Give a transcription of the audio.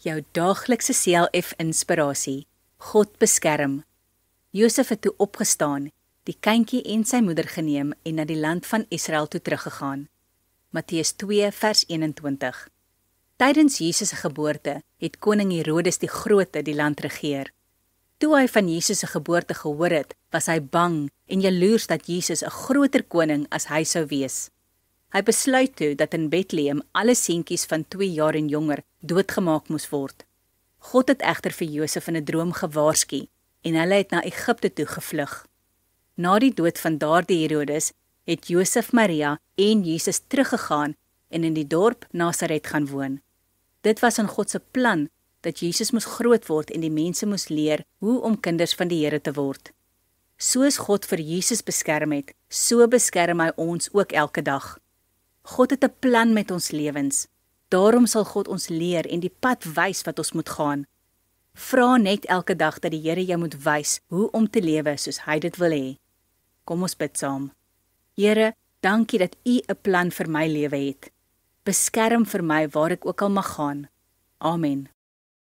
Jou daaglikse CLF inspirasie. God beskerm. Josef het toe opgestaan, die kindjie en sy moeder geneem en na die land van Israel toe teruggegaan. Matteus 2 vers 21. Tydens Jesus se geboorte het koning Herodes die Grote die land regeer. Toe hy van Jesus se geboorte gehoor het, was hy bang en jaloers dat Jesus 'n groter koning as hy sou wees. Hy besluit toe dat in Bethlehem alle seentjies van 2 jaar en jonger doodgemaak moes word. God het egter vir Josef in 'n droom gewaarsku en hulle het na Egipte toe gevlug. Na die dood van daardie Herodes het Josef, Maria en Jesus teruggegaan en in die dorp Nasaret gaan woon. Dit was in God se plan dat Jesus moes groot word en die mense moes leer hoe om kinders van die Here te word. Soos God vir Jesus beskerm het, so beskerm hy ons ook elke dag. God het 'n plan met ons lewens. Daarom sal God ons leer en die pad wys wat ons moet gaan. Vra net elke dag dat die Here jou moet wys hoe om te lewe soos hy dit wil hê. Kom ons bid saam. Here, dankie dat U 'n plan vir my lewe het. Beskerm vir my waar ek ook al mag gaan. Amen.